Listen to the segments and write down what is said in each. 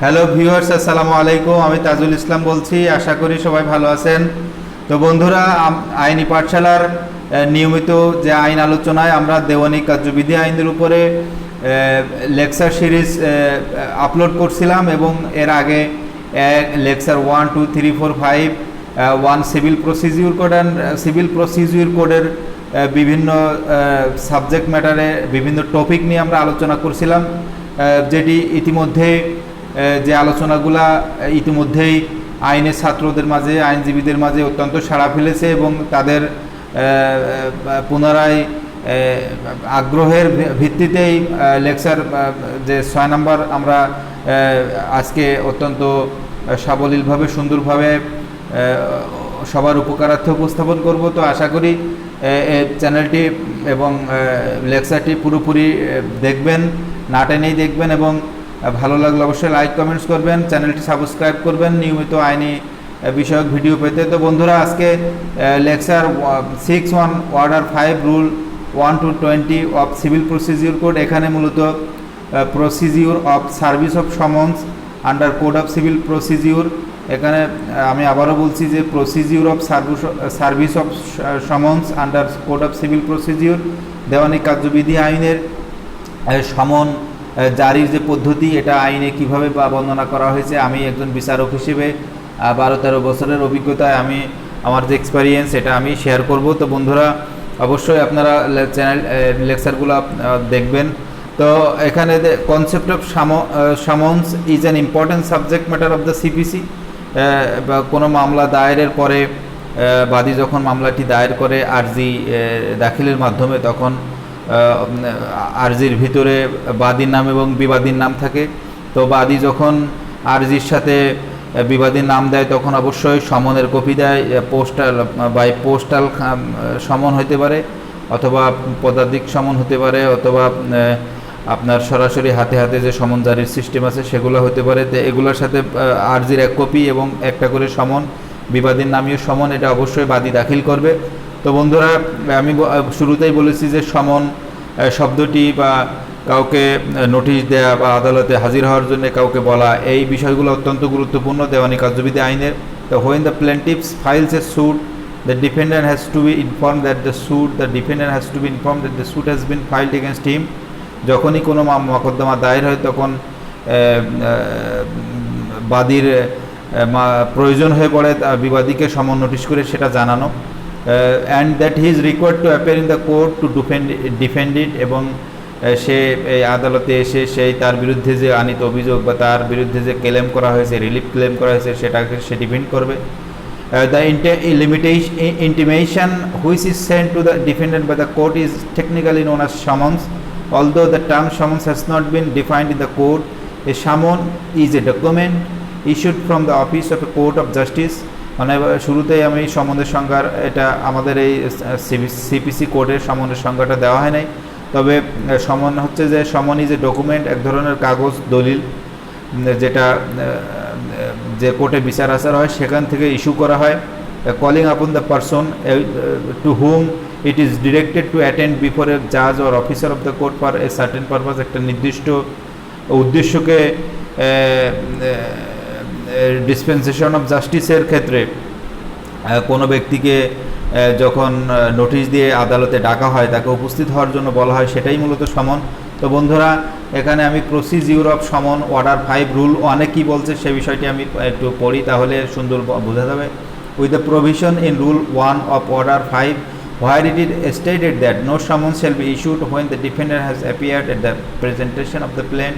Hello viewers, আসসালামু আলাইকুম। আমি তাজুল ইসলাম বলছি। আশা করি সবাই ভালো আছেন। তো বন্ধুরা, আইনি পাঠশালার নিয়মিত যে আইন আলোচনায় আমরা দেওয়ানি কার্যবিধি আইনের উপরে লেকচার সিরিজ আপলোড করছিলাম এবং এর আগে lecture 1, 2, 3, 4, 5 1 civil procedure code and civil procedure কোডের বিভিন্ন সাবজেক্ট ম্যাটারে বিভিন্ন টপিক নিয়ে আমরা আলোচনা করছিলাম, যেটি ইতিমধ্যে যে আলোচনাগুলা ইতিমধ্যেই আইনের ছাত্রদের মাঝে, আইনজীবীদের মাঝে অত্যন্ত সাড়া ফেলেছে এবং তাদের পুনরায় আগ্রহের ভিত্তিতেই লেকচার যে 6 নম্বর আমরা আজকে অত্যন্ত সাবলীলভাবে সুন্দরভাবে সবার উপকারার্থে উপস্থাপন করব। তো আশা করি চ্যানেলটি এবং লেকচারটি পুরোপুরি দেখবেন, না টেনেই দেখবেন এবং ভালো লাগলে অবশ্যই লাইক কমেন্টস করবেন, চ্যানেলটি সাবস্ক্রাইব করবেন নিয়মিত আইনি বিষয়ক ভিডিও পেতে। তো বন্ধুরা, আজকে lecture 6.1 order 5 rule 1 to 20 of civil procedure code. এখানে মূলত procedure of service of summons under code of civil procedure. এখানে আমি আবারও বলছি যে procedure of service of summons under code of civil procedure, দেওয়ানি কার্যবিধি আইনের সমন জারির যে পদ্ধতি, এটা আইনে কিভাবে বর্ণনা করা হয়েছে। আমি একজন বিচারক হিসেবে 12-13 বছরের অভিজ্ঞতায় আমি আমার যে এক্সপেরিয়েন্স এটা আমি শেয়ার করব। তো বন্ধুরা, অবশ্যই আপনারা চ্যানেল লেকচারগুলো দেখবেন। তো এখানে concept of someone's is an important subject matter of the CPC. বা কোনো মামলা দায়েরের পরে বাদী যখন মামলাটি দায়ের করে আর্জি দাখিলের মাধ্যমে, তখন আর্জির ভিতরে বাদীর নাম এবং বিবাদীর নাম থাকে। তো বাদী যখন আর্জির সাথে বিবাদীর নাম দেয় তখন অবশ্যই সমনের কপি দেয়। পোস্টাল সমন হতে পারে, অথবা পদাধিক সমন হতে পারে, অথবা আপনার সরাসরি হাতে হাতে যে সমন জারির সিস্টেম আছে সেগুলো হতে পারে। তো এগুলোর সাথে আর্জির এক কপি এবং একটা করে সমন, বিবাদীর নামীয় সমন, এটা অবশ্যই বাদী দাখিল করবে। তো বন্ধুরা, আমি শুরুতেই বলেছি যে সমন শব্দটি বা কাউকে নোটিশ দেয়া বা আদালতে হাজির হওয়ার জন্য কাউকে বলা, এই বিষয়গুলো অত্যন্ত গুরুত্বপূর্ণ দেওয়ানি কার্যবিধি আইনের। তো when the plaintiffs files a suit, the defendant has to be informed that the defendant has to be informed that the suit has been filed against him. যখনই কোনো মোকদ্দমা দায়ের হয় তখন বাদীর প্রয়োজন হয়ে পড়ে বিবাদীকে সমন নোটিশ করে সেটা জানানো। And that he is required to appear in the court to defend it, এবং সে এই আদালতে এসে সেই তার বিরুদ্ধে যে আনিত অভিযোগ বা তার বিরুদ্ধে যে ক্লেম করা হয়েছে, রিলিফ ক্লেম করা হয়েছে, সেটাকে সে ডিফেন্ড করবে। The intimation which is sent to the defendant by the court is technically known as summons. Although the term summons has not been defined in the code, a summon is a document issued from the office of a court of justice. মানে শুরুতেই আমি সমনের সংজ্ঞা, এটা আমাদের এই CPC কোডের সমনের সংজ্ঞাটা দেওয়া হয় নাই। তবে সমন হচ্ছে যে সমন ইজ এ ডকুমেন্ট, এক ধরনের কাগজ, দলিল, যেটা যে কোর্টে বিচার আচার হয় সেখান থেকে ইস্যু করা হয়। Calling upon the person to whom it is directed to attend before a জাজ or officer of the court for a certain purpose. একটা নির্দিষ্ট উদ্দেশ্যকে ডিসপেন্সেশন অফ জাস্টিসের ক্ষেত্রে কোনো ব্যক্তিকে যখন নোটিশ দিয়ে আদালতে ডাকা হয়, তাকে উপস্থিত হওয়ার জন্য বলা হয়, সেটাই মূলত সমন। তো বন্ধুরা, এখানে আমি প্রসিডিউর অফ সমন অর্ডার 5 রুল 1-এ কী বলছে সে বিষয়টি আমি একটু পড়ি, তাহলে সুন্দর বোঝা যাবে। With the provision in rule 1 of order 5 where it is stated that no summons shall be issued when the defendant has appeared at the presentation of the plaint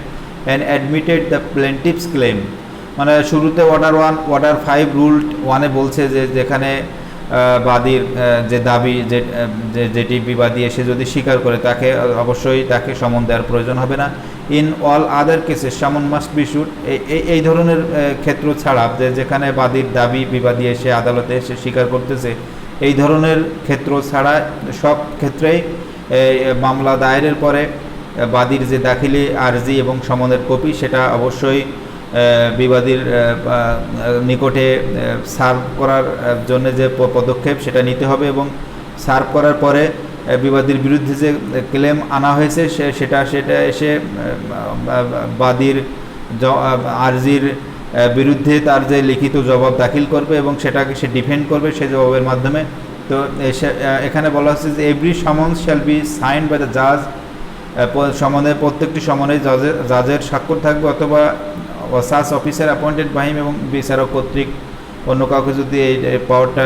and admitted the plaintiff's claim। মানে শুরুতে order 5 rule 1-এ বলছে যে যেখানে বাদীর যে দাবি, যেটি বিবাদী এসে যদি স্বীকার করে, তাকে অবশ্যই তাকে সমন দেওয়ার প্রয়োজন হবে না। ইন অল আদার কেসেস সমন মাস্ট বি ইস্যুড। এই ধরনের ক্ষেত্র ছাড়া, যেখানে বাদীর দাবি বিবাদী এসে আদালতে এসে স্বীকার করতেছে, এই ধরনের ক্ষেত্র ছাড়া সব ক্ষেত্রেই মামলা দায়েরের পরে বাদীর যে দাখিলি আর্জি এবং সমনের কপি, সেটা অবশ্যই বিবাদীর নিকটে সার্ভ করার জন্য যে পদক্ষেপ সেটা নিতে হবে, এবং সার্ভ করার পরে বিবাদীর বিরুদ্ধে যে ক্লেম আনা হয়েছে সেটা এসে বাদীর আরজির বিরুদ্ধে তার যে লিখিত জবাব দাখিল করবে এবং সেটাকে সে ডিফেন্ড করবে সেই জবাবের মাধ্যমে। তো এখানে বলা হচ্ছে যে every summons shall be signed by the জাজ, সমনের প্রত্যেকটি সমনে জাজের স্বাক্ষর থাকবে অথবা such officer appointed by him, এবং বিচারক কর্তৃক অন্য কাউকে যদি এই পাওয়ারটা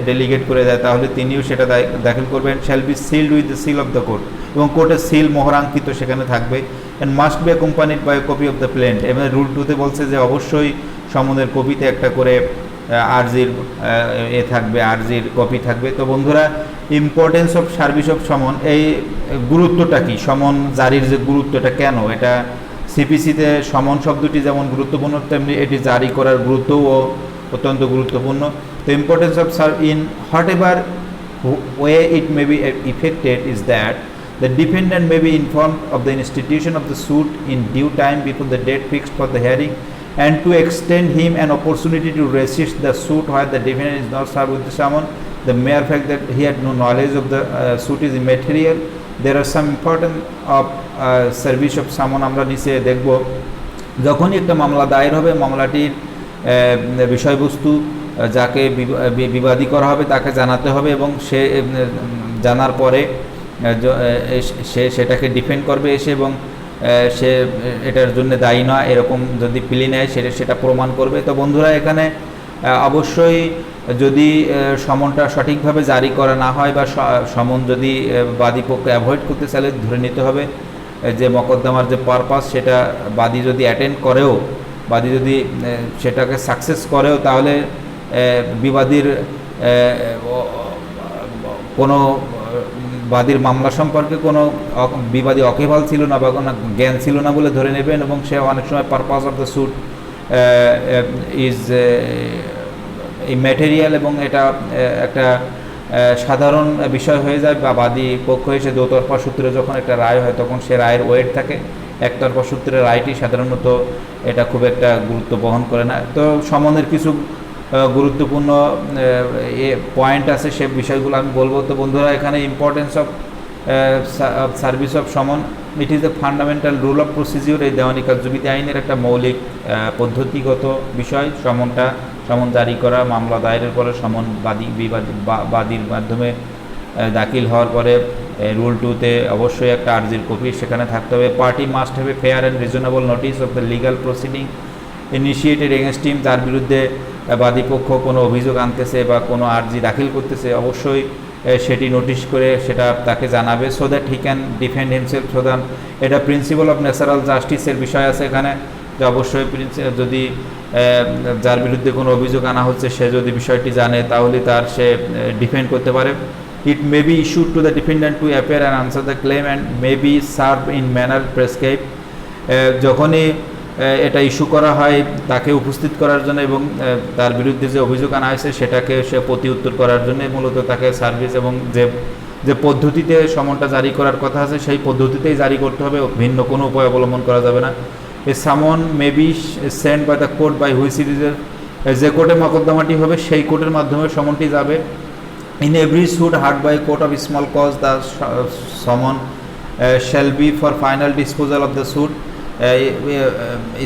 ডেলিগেট করে দেয় তাহলে তিনিও সেটা দাখিল করবেন। Shall be sealed with the seal of the court, এবং কোর্টের সিল মোহরাঙ্কিত সেখানে থাকবে। And must be accompanied by copy of the plaint. এবং রুল 2-তে বলছে যে অবশ্যই সমনের কপিতে একটা করে আরজির থাকবে, আরজির কপি থাকবে। তো বন্ধুরা, ইম্পর্টেন্স অফ সার্ভিস অফ সমন, এই গুরুত্বটা কি, সমন জারির যে গুরুত্বটা কেন, এটা সিপিসিতে সমন শব্দটি যেমন গুরুত্বপূর্ণ তেমনি এটি জারি করার গুরুত্বও অত্যন্ত গুরুত্বপূর্ণ। তো importance of in what ever way it may B affected is that the defendant may be informed of the institution of the suit in due time before the date fixed for the hearing, and to extend him an opportunity to resist the suit where the defendant is not served with the summon. The mere fact that he had no knowledge of the suit is immaterial. There are some important of service of summon আমরা নিচে দেখব। যখনই একটা মামলা দায়ের হবে, মামলাটির বিষয়বস্তু যাকে বিবাদী করা হবে তাকে জানাতে হবে, এবং সে জানার পরে সে সেটাকে ডিফেন্ড করবে এসে, এবং সে এটার জন্য দায়ী নয় এরকম যদি প্লি নেয় সেটা প্রমাণ করবে। তো বন্ধুরা, এখানে অবশ্যই যদি সমনটা সঠিকভাবে জারি করা না হয় বা সমন যদি বাদী পক্ষ অ্যাভয়েড করতে চাইলে ধরে নিতে হবে যে মকদ্দমার যে পারপাস সেটা বাদী যদি অ্যাটেন্ড করেও, বাদী যদি সেটাকে সাকসেস করেও, তাহলে বিবাদীর কোনো বাদীর মামলা সম্পর্কে কোনো বিবাদী অকেভাল ছিল না বা কোনো জ্ঞান ছিল না বলে ধরে নেবেন, এবং সে অনেক সময় purpose of the suit is immaterial, এবং এটা একটা সাধারণ বিষয় হয়ে যায়, বা বাদী পক্ষ এসে দোতরফা সূত্রে যখন একটা রায় হয় তখন সে রায়ের ওয়েট থাকে। একতরফা সূত্রের রায়টি সাধারণত এটা খুব একটা গুরুত্ব বহন করে না। তো সমনের কিছু গুরুত্বপূর্ণ পয়েন্ট আছে, সে বিষয়গুলো আমি বলবো। তো বন্ধুরা, এখানে ইম্পর্টেন্স অফ সার্ভিস অফ সমন, it is the fundamental rule of procedure. এই দেওয়ানি কার্যবিধি আইনের একটা মৌলিক পদ্ধতিগত বিষয় সমন জারি করা, মামলা দায়েরের পরে সমন বাদীর মাধ্যমে দাখিল হওয়ার পরে রুল 2-তে অবশ্যই একটা আর্জির কপি সেখানে থাকতে হবে। Party must have a fair and reasonable notice of the legal proceeding initiated against him. যার বিরুদ্ধে বাদীপক্ষ কোনো অভিযোগ আনতেছে বা কোনো আর্জি দাখিল করতেছে, অবশ্যই সেটি নোটিশ করে সেটা তাকে জানাবে, so that he can defend himself. সুতরাং এটা প্রিন্সিপাল অফ ন্যাচারাল জাস্টিসের বিষয় আছে এখানে, যে অবশ্যই যদি যার বিরুদ্ধে কোনো অভিযোগ আনা হচ্ছে সে যদি বিষয়টি জানে তাহলে সে ডিফেন্ড করতে পারে। It may be issued to the defendant to appear and answer the claim and may be serve in manner prescribe. যখনই এটা ইস্যু করা হয় তাকে উপস্থিত করার জন্য এবং তার বিরুদ্ধে যে অভিযোগ আনা হয়েছে সেটাকে সে প্রতি উত্তর করার জন্য মূলত তাকে সার্ভিস, এবং যে পদ্ধতিতে সমনটা জারি করার কথা আছে সেই পদ্ধতিতেই জারি করতে হবে, ভিন্ন কোনো উপায় অবলম্বন করা যাবে না। A summon may be send by the court by which it is, যে কোর্টে মকদ্দমাটি হবে সেই কোর্টের মাধ্যমে সমনটি যাবে। In every suit heard by court of small cause the summon shall be for final disposal of the suit.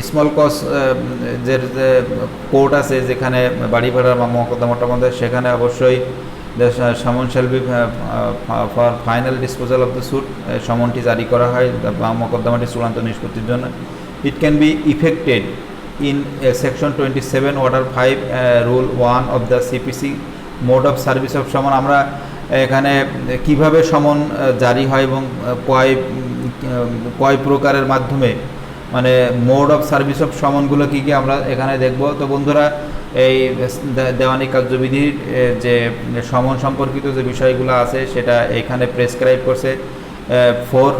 Small cause যে কোর্ট আছে যেখানে বাড়ি ভাড়ার মকদ্দমাটা মধ্যে, সেখানে অবশ্যই summon shall be for final disposal of the suit, সমনটি জারি করা হয় মকদ্দমাটি চূড়ান্ত নিষ্পত্তির জন্য। It can be affected in section 27 order 5 rule 1 of the CPC. Mode of service of সমন, আমরা এখানে কিভাবে সমন জারি হয় এবং কয় প্রকারের মাধ্যমে, মানে মোড অফ সার্ভিস অফ সমনগুলো কী কী আমরা এখানে দেখব। তো বন্ধুরা, এই দেওয়ানি কার্যবিধির যে সমন সম্পর্কিত যে বিষয়গুলো আছে সেটা এখানে প্রেসক্রাইব করছে। 4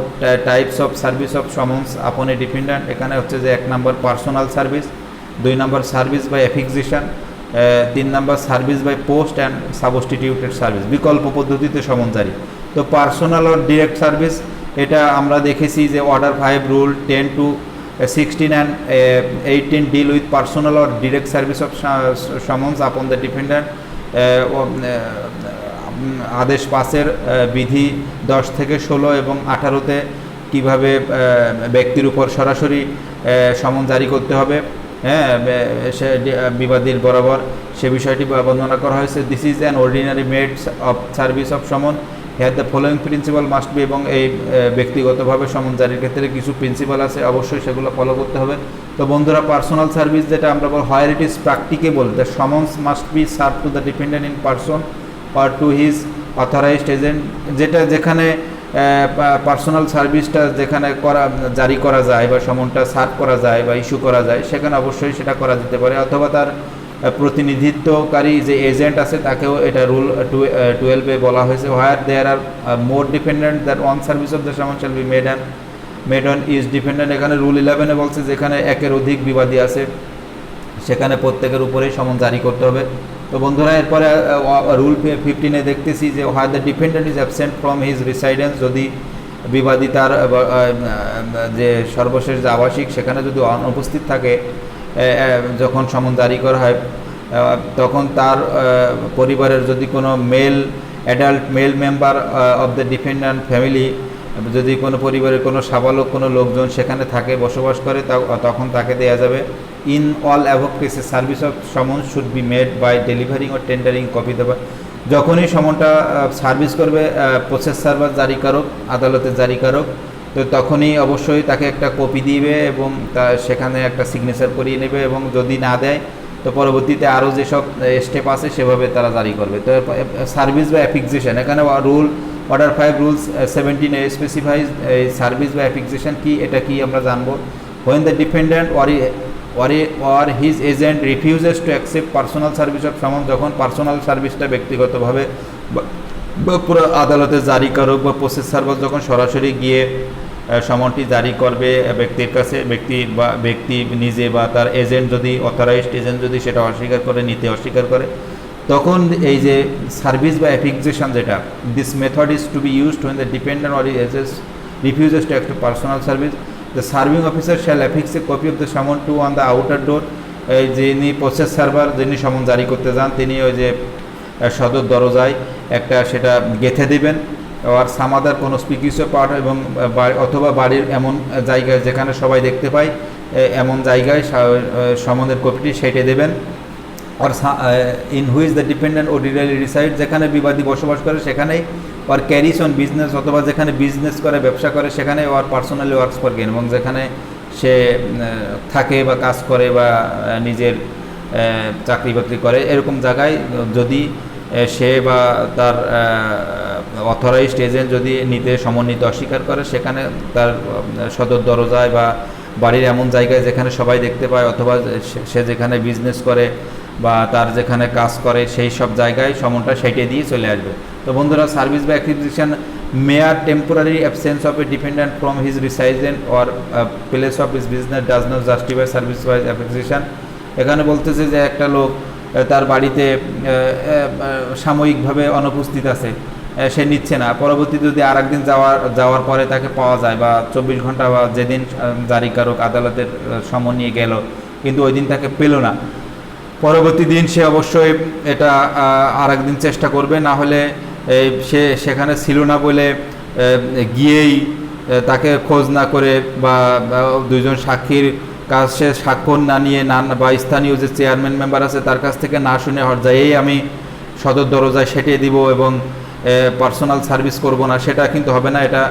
types of service of summons upon a dependent. এখানে হচ্ছে যে 1 নম্বর পার্সোনাল সার্ভিস, 2 নম্বর সার্ভিস বাই অ্যাফিক্সিশন, 3 নম্বর service by post and substituted service, বিকল্প পদ্ধতিতে সমন জারি। তো পার্সোনাল অর ডিরেক্ট সার্ভিস, এটা আমরা দেখেছি যে order 5 rule 10 to 16 and 18 deal with personal or direct service of summons upon the defendant. আদেশ 5-এর বিধি 10 থেকে 16 এবং 18-তে কিভাবে ব্যক্তির উপর সরাসরি সমন জারি করতে হবে, হ্যাঁ, সে বিবাদীর বরাবর, সে বিষয়টি বর্ণনা করা হয়েছে। This is an ordinary meds of service of সমন, হ্যাঁ the following principal must be, এবং এই ব্যক্তিগতভাবে সমন জারির ক্ষেত্রে কিছু প্রিন্সিপাল আছে, অবশ্যই সেগুলো ফলো করতে হবে। তো বন্ধুরা, পার্সোনাল সার্ভিস যেটা আমরা বল, where it is practicable the summons must be serve to the dependent in person or to his authorised agent, যেখানে পার্সোনাল সার্ভিসটা যেখানে জারি করা যায় বা সমনটা সার্ভ করা যায় বা ইস্যু করা যায়, সেখানে অবশ্যই সেটা করা যেতে পারে, অথবা তার প্রতিনিধিত্বকারী যে এজেন্ট আছে তাকেও এটা রুল 12-এ বলা হয়েছে। Where there are more dependent that one service of the summon shall be made on is dependent. এখানে রুল 11-এ বলছে যেখানে একের অধিক বিবাদী আছে সেখানে প্রত্যেকের উপরেই সমন জারি করতে হবে। তো বন্ধুরা, এরপরে রুল 15-এ দেখতেছি যে where the dependent is absent from his residence, যদি বিবাদী তার যে সর্বশেষ যে আবাসিক সেখানে যদি অনুপস্থিত থাকে যখন সমন জারি করা হয়, তখন তার পরিবারের যদি কোনো adult male member of the dependent family, যদি কোনো পরিবারের কোনো সাবালক কোনো লোকজন সেখানে থাকে, বসবাস করে, তখন তাকে দেওয়া যাবে। ইন অল অ্যাভব কেসে service of summon should be made by delivering ও টেন্ডারিং কপি দেওয়া। যখনই সমনটা সার্ভিস করবে প্রসেস সার্ভার জারিকারক, আদালতের জারিকারক, তো তখনই অবশ্যই তাকে একটা কপি দিবে এবং সেখানে একটা সিগনেচার করিয়ে নেবে, এবং যদি না দেয় তো পরবর্তীতে আরও যেসব স্টেপ আছে সেভাবে তারা জারি করবে। তো সার্ভিস বা অ্যাফিক্সেশন, এখানে অর্ডার 5 রুলস 17-এ স্পেসিফাইজ এই সার্ভিস বা অ্যাফিক্সেশন কি, এটা কি আমরা জানবো। When the dependent or his agent refuses to accept personal service of someone, যখন পার্সোনাল সার্ভিসটা ব্যক্তিগতভাবে বা পুরো আদালতের জারিকারক বা প্রসেস সার্ভার যখন সরাসরি গিয়ে সমনটি জারি করবে ব্যক্তির কাছে, ব্যক্তি নিজে বা তার এজেন্ট, যদি অথরাইজড এজেন্ট যদি সেটা নিতে অস্বীকার করে, তখন এই যে সার্ভিস বা অ্যাফিক্সেশন যেটা, this method is to be used when the dependent or his agent refuses to accept personal service. The serving officer shall affix a copy of the summon to on the outer door. যিনি process server যিনি সমন জারি করতে যান তিনি ওই যে সদর দরজায় একটা সেটা গেঁথে দেবেন, আর সামাদার কোনো স্পিকিউসো পার্ট, এবং অথবা বাড়ির এমন জায়গায় যেখানে সবাই দেখতে পায় এমন জায়গায় সমনের কপিটি সেটে দেবেন। আর in which the dependent ordinary reside, যেখানে বিবাদী বসবাস করে সেখানেই, আর ক্যারিস অন বিজনেস, অথবা যেখানে বিজনেস করে ব্যবসা করে সেখানে, আর পার্সোনালি ওয়ার্কস ফর গেন, এবং যেখানে সে থাকে বা কাজ করে বা নিজের চাকরি বাকরি করে এরকম জায়গায় যদি সে বা তার অথরাইজড এজেন্ট যদি সমন নিতে অস্বীকার করে, সেখানে তার সদর দরজায় বা বাড়ির এমন জায়গায় যেখানে সবাই দেখতে পায়, অথবা সে যেখানে বিজনেস করে বা তার যেখানে কাজ করে সেই সব জায়গায় সমনটা সেটে দিয়ে চলে আসবে। তো বন্ধুরা, সার্ভিস বা activation mere temporary absence of a dependent from his resident or place of his business does not justify service wise application. এখানে বলতেছে যে একটা লোক তার বাড়িতে সাময়িকভাবে অনুপস্থিত আছে, সে নিচ্ছে না, পরবর্তীতে যদি আর একদিন যাওয়ার পরে তাকে পাওয়া যায়, বা 24 ঘন্টা বা যেদিন জারিকারক আদালতের সমন নিয়ে গেল কিন্তু ওই দিন তাকে পেল না, পরবর্তী দিন সে অবশ্যই এটা আর একদিন চেষ্টা করবে, না হলে সে সেখানে ছিল না বলে গিয়েই তাকে খোঁজ না করে বা দুইজন সাক্ষীর কাজ সে স্বাক্ষর না নিয়ে বা স্থানীয় যে চেয়ারম্যান মেম্বার আছে তার কাছ থেকে না শুনে যাইয়েই আমি সদর দরজায় সেটিয়ে দিব এবং পার্সোনাল সার্ভিস করব না, সেটা কিন্তু হবে না। এটা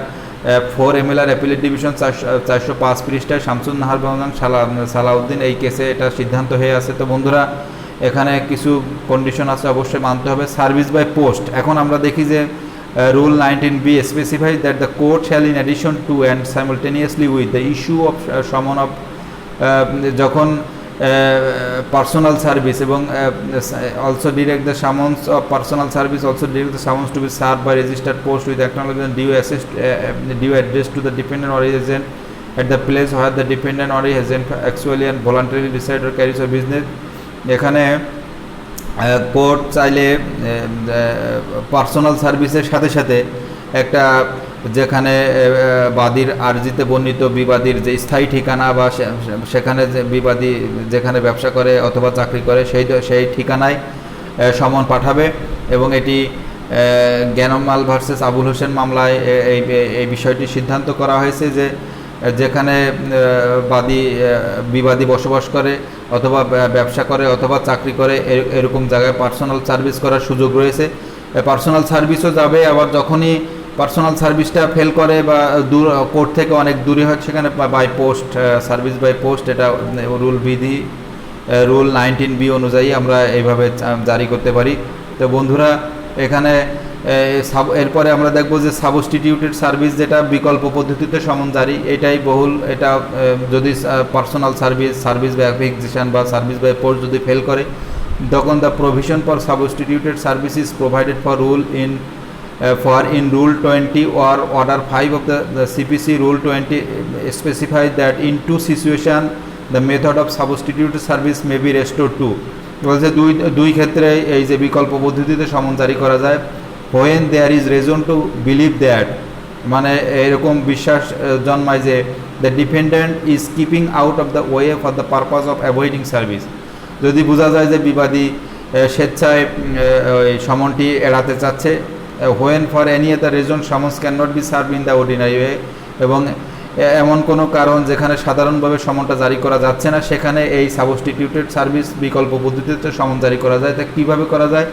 4 MLR অ্যাপিলেট ডিভিশন 405 পৃষ্ঠায় শামসুন নাহার বাংলান সালাউদ্দিন এই কেসে এটা সিদ্ধান্ত হয়ে আছে। তো বন্ধুরা, এখানে কিছু কন্ডিশন আছে অবশ্যই মানতে হবে। সার্ভিস বাই পোস্ট, এখন আমরা দেখি যে rule 19B specify that the court shall in addition to and simultaneously with the issue of summon of, যখন পার্সোনাল সার্ভিস এবং also direct the summons of personal service, also direct the summons to be serve by registered post with acknowledgement due address to the dependent or agent at the place where the dependent or agent actually and voluntarily reside or carries a business। এখানে court চাইলে personal সার্ভিসের সাথে সাথে একটা যেখানে বাদীর আর্জিতে বর্ণিত বিবাদীর যে স্থায়ী ঠিকানা বা সেখানে যে বিবাদী যেখানে ব্যবসা করে অথবা চাকরি করে সেই ঠিকানায় সমন পাঠাবে, এবং এটি জ্ঞানমাল ভার্সেস আবুল হোসেন মামলায় এই বিষয়টি সিদ্ধান্ত করা হয়েছে যে যেখানে বিবাদী বসবাস করে অথবা ব্যবসা করে অথবা চাকরি করে এরকম জায়গায় পার্সোনাল সার্ভিস করার সুযোগ রয়েছে। পার্সোনাল সার্ভিসও যাবে, আবার যখনই পার্সোনাল সার্ভিসটা ফেল করে বা দূর কোর্ট থেকে অনেক দূরে হয় সেখানে by post service by post এটা রুল 19B অনুযায়ী আমরা এইভাবে জারি করতে পারি। তো বন্ধুরা এখানে এরপরে আমরা দেখব যে সাবস্টিটিউটেড সার্ভিস, যেটা বিকল্প পদ্ধতিতে সমন জারি, এটাই বহুল। এটা যদি পার্সোনাল সার্ভিস বাই অ্যাফিক্সিশন বা সার্ভিস বাই পোস্ট যদি ফেল করে, তখন the provision for substituted service is provided for in Rule 20 or Order 5 of the CPC. Rule 20 specifies that in two situations the method of substituted service may be restored to. বলছে দুই ক্ষেত্রে এই যে বিকল্প পদ্ধতিতে সমন জারি করা যায়, when there is reason to believe that, মানে এরকম বিশ্বাস জন্মায় যে the defendant is keeping out of the way for the purpose of avoiding service. যদি বোঝা যায় যে বিবাদী স্বেচ্ছায় সমনটি এড়াতে চাচ্ছে, when for any other reason summons cannot be served in the ordinary way, এবং এমন কোনো কারণ যেখানে সাধারণভাবে সমনটা জারি করা যাচ্ছে না, সেখানে এই সাবস্টিটিউটেড সার্ভিস বিকল্প পদ্ধতিতে সমন জারি করা যায়। তা কীভাবে করা যায়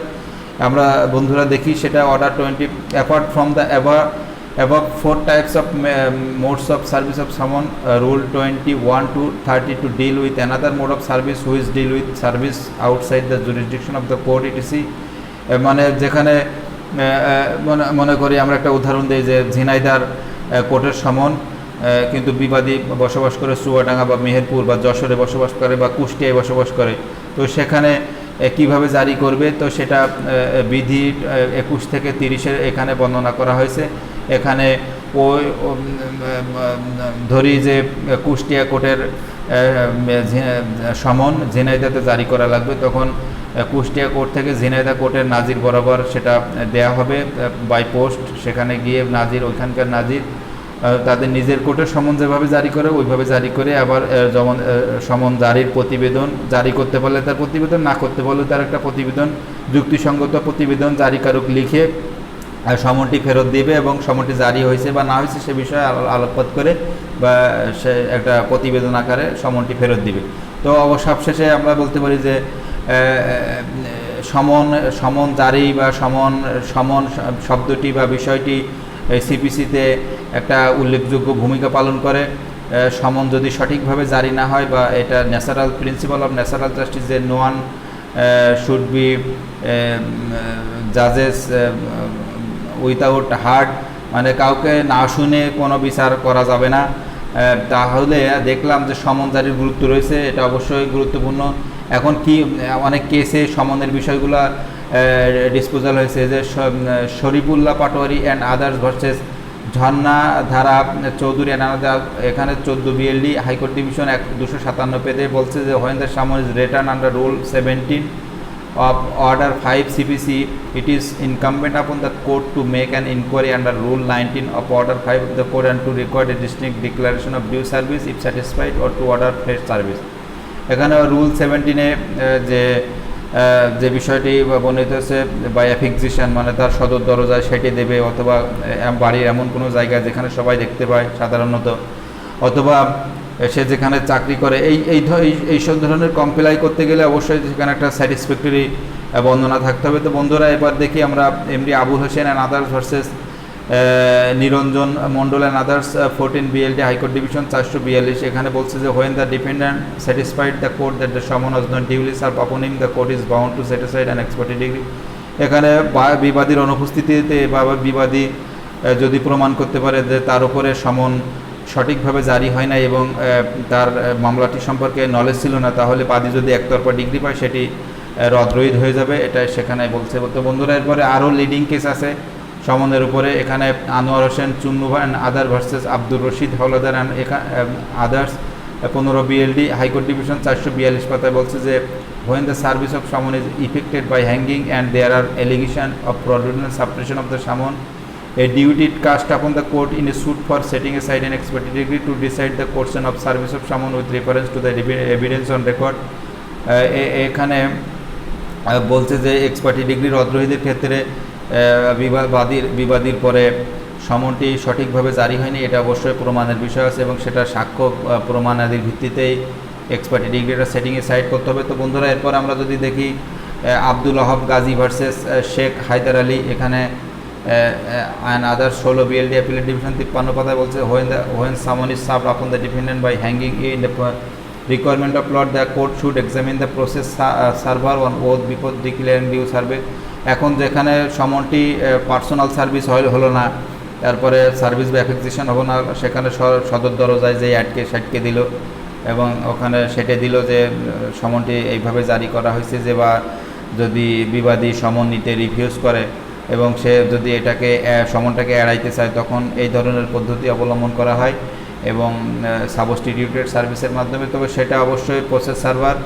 আমরা বন্ধুরা দেখি। সেটা Order 20, apart from the above 4 types of modes of service of summon, Rule 21 to 30 to deal with another mode of service which deal with service outside the jurisdiction of the court etc. মানে যেখানে মনে করি আমরা একটা উদাহরণ দিই যে ঝিনাইদার কোর্টের সমন, কিন্তু বিবাদী বসবাস করে চুয়াডাঙ্গা বা মেহেরপুর বা যশোরে বসবাস করে বা কুষ্টিয়ায় বসবাস করে, তো সেখানে কিভাবে জারি করবে, তো সেটা বিধি 21 থেকে 30 এখানে বর্ণনা করা হয়েছে। এখানে ওই ধরি যে কুষ্টিয়া কোর্টের সমন ঝিনাইদাতে জারি করা লাগবে, তখন কুষ্টিয়া কোর্ট থেকে ঝিনাইদহ কোর্টের নাজির বরাবর সেটা দেয়া হবে বাই পোস্ট। সেখানে গিয়ে নাজির, ওইখানকার নাজির তাদের নিজের কোর্টের সমন যেভাবে জারি করে ওইভাবে জারি করে, আবার যেমন সমন জারির প্রতিবেদন জারি করতে পারলে তার প্রতিবেদন, না করতে পারলে তার একটা প্রতিবেদন, যুক্তিসঙ্গত প্রতিবেদন জারিকারক লিখে সমনটি ফেরত দিবে এবং সমনটি জারি হয়েছে বা না হয়েছে সে বিষয়ে আলোকপাত করে বা সে একটা প্রতিবেদন আকারে সমনটি ফেরত দিবে। তো সবশেষে আমরা বলতে পারি যে সমন জারি বা সমন শব্দটি বা বিষয়টি সিপিসিতে একটা উল্লেখযোগ্য ভূমিকা পালন করে। সমন যদি সঠিকভাবে জারি না হয় বা এটা natural principal of natural justice যে নো ওয়ান শুড বি জাজেস উইথাউট হার্ড, মানে কাউকে না শুনে কোনো বিচার করা যাবে না। তাহলে দেখলাম যে সমন জারির গুরুত্ব রয়েছে, এটা অবশ্যই গুরুত্বপূর্ণ। এখন কি অনেক কেসে সমনের বিষয়গুলো ডিসপোজাল হয়েছে, যে Sharifullah Patwari and others versus Jharna Dhara Chowdhury and others, এখানে 14 BLD হাইকোর্ট ডিভিশন 257 পেজে বলছে যে when the summons is written under Rule 17 of Order 5 CPC, it is incumbent upon the court to make an inquiry under Rule 19 of Order 5 of the court and to record a distinct declaration of due service if satisfied or to order fresh service. এখানে rule 17-এ যে বিষয়টি বর্ণিত হচ্ছে by অ্যাফিক্সিশন, মানে তার সদর দরজায় সেটি দেবে অথবা বাড়ির এমন কোনো জায়গা যেখানে সবাই দেখতে পায় সাধারণত, অথবা সে যেখানে চাকরি করে, এই সব ধরনের কমপ্লাই করতে গেলে অবশ্যই সেখানে একটা স্যাটিসফ্যাক্টরি বর্ণনা থাকতে হবে। তো বন্ধুরা এবার দেখি আমরা MD Abul Hossain and others versus Niranjan Mondal and others 14 BLD high court division 442, এখানে বলছে যে when the defendant satisfied the court that the summons was not duly served upon him, the court is bound to set aside an ex parte degree. এখানে বিবাদীর অনুপস্থিতিতে বা বিবাদী যদি প্রমাণ করতে পারে যে তার উপরে সমন সঠিকভাবে জারি হয় না এবং তার মামলাটি সম্পর্কে নলেজ ছিল না, তাহলে বাদী যদি একতরফা ডিগ্রি পায় সেটি রদ্দরহিত হয়ে যাবে, এটা সেখানে বলছে। তো বন্ধুরা এরপরে আরও লিডিং কেস আছে সমনের উপরে। এখানে Anwar Hossain Chunnu and other versus Abdur Rashid Howlader and others 15 BLD high court division 442 পাতায় বলছে যে when the service of summon is effected by hanging and there are allegation of fraudulent suppression of the summon, a duty cast upon the court in a suit for setting aside an ex parte degree to decide the question of service of summon with reference to the evidence on record. এখানে বলছে যে x party degree রদ্দরহিতের ক্ষেত্রে বিবাদীর পরে সমনটি সঠিকভাবে জারি হয়নি, এটা অবশ্যই প্রমাণের বিষয় আছে এবং সেটা সাক্ষ্য প্রমাণাদির ভিত্তিতেই এক্সপার্টি ডিগ্রিটা সেটিংয়ে সাইড করতে হবে। তো বন্ধুরা, এরপর আমরা যদি দেখি আব্দুল ওয়াহাব গাজী ভার্সেস শেখ হায়দার আলী, এখানে and other 16 BLD appellate division 53 পাতায় বলছে, when summon is served upon the defendant by hanging in the requirement of law, the court should examine the process server on oath before declaring due survey। এখন যেখানে সমনটি personal service হলো না, তারপরে service বা অ্যাফেক্সেশন হলো না, সেখানে সদর দরজায় যে সাটকে দিল এবং ওখানে সেটে দিল যে সমনটি এইভাবে জারি করা হয়েছে যে, বা যদি বিবাদী সমন নিতে রিফিউজ করে এবং সে যদি সমনটাকে এড়াইতে চায়, তখন এই ধরনের পদ্ধতি অবলম্বন করা হয় এবং সাবস্টিটিউটেড সার্ভিসের মাধ্যমে। তবে সেটা অবশ্যই প্রসেস সার্ভার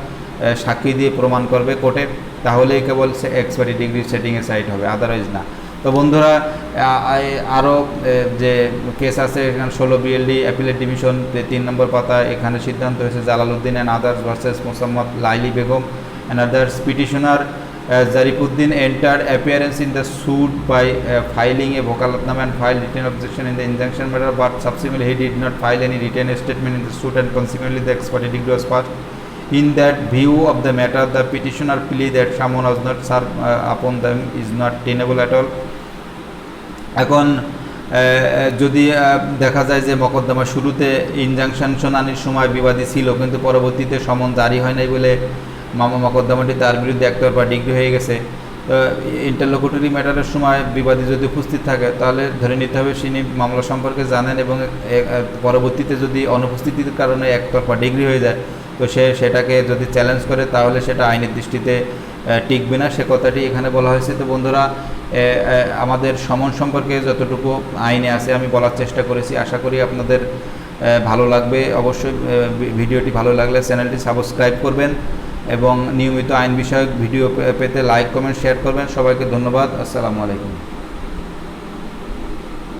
সাক্ষী দিয়ে প্রমাণ করবে কোর্টে, তাহলেই কেবল এক্সপার্টি ডিগ্রি সেটিংয়ে সাইট হবে, আদারওয়াইজ না। তো বন্ধুরা, আরও যে কেস আছে এখানে 16 BLD অ্যাপিলেট ডিভিশন 3 নম্বর পাতা, এখানে সিদ্ধান্ত হয়েছে Jalaluddin and others versus Mosammat Laili Begum and others. Petitioner Zarifuddin entered appearance in the suit by filing a vokalatnama and filed written objection in the injunction matter, but subsequently he did not file any written statement in the suit and consequently the expiry degree was passed. In that view of the matter, the petitioner plea that someone was not served upon them is not tenable at all. এখন যদি দেখা যায় যে মকদ্দমা শুরুতে injunction শুনানির সময় বিবাদী ছিল, কিন্তু পরবর্তীতে সমন জারি হয় নাই বলে মকদ্দমাটি তার বিরুদ্ধে একতরফা ডিগ্রি হয়ে গেছে, তো ইন্টারলোকুটরি ম্যাটারের সময় বিবাদী যদি উপস্থিত থাকে, তাহলে ধরে নিতে হবে তিনি মামলা সম্পর্কে জানেন এবং পরবর্তীতে যদি অনুপস্থিতির কারণে একতরফা ডিগ্রি হয়ে যায়, তো সেটাকে যদি চ্যালেঞ্জ করে তাহলে সেটা আইনের দৃষ্টিতে টিকবে না, সে কথাটি এখানে বলা হয়েছে। তো বন্ধুরা, আমাদের সমন সম্পর্কে যতটুকু আইনে আছে আমি বলার চেষ্টা করেছি, আশা করি আপনাদের ভালো লাগবে। অবশ্যই ভিডিওটি ভালো লাগলে চ্যানেলটি সাবস্ক্রাইব করবেন এবং নিয়মিত আইন বিষয়ক ভিডিও পেতে লাইক, কমেন্ট, শেয়ার করবেন। সবাইকে ধন্যবাদ। আসসালামু আলাইকুম।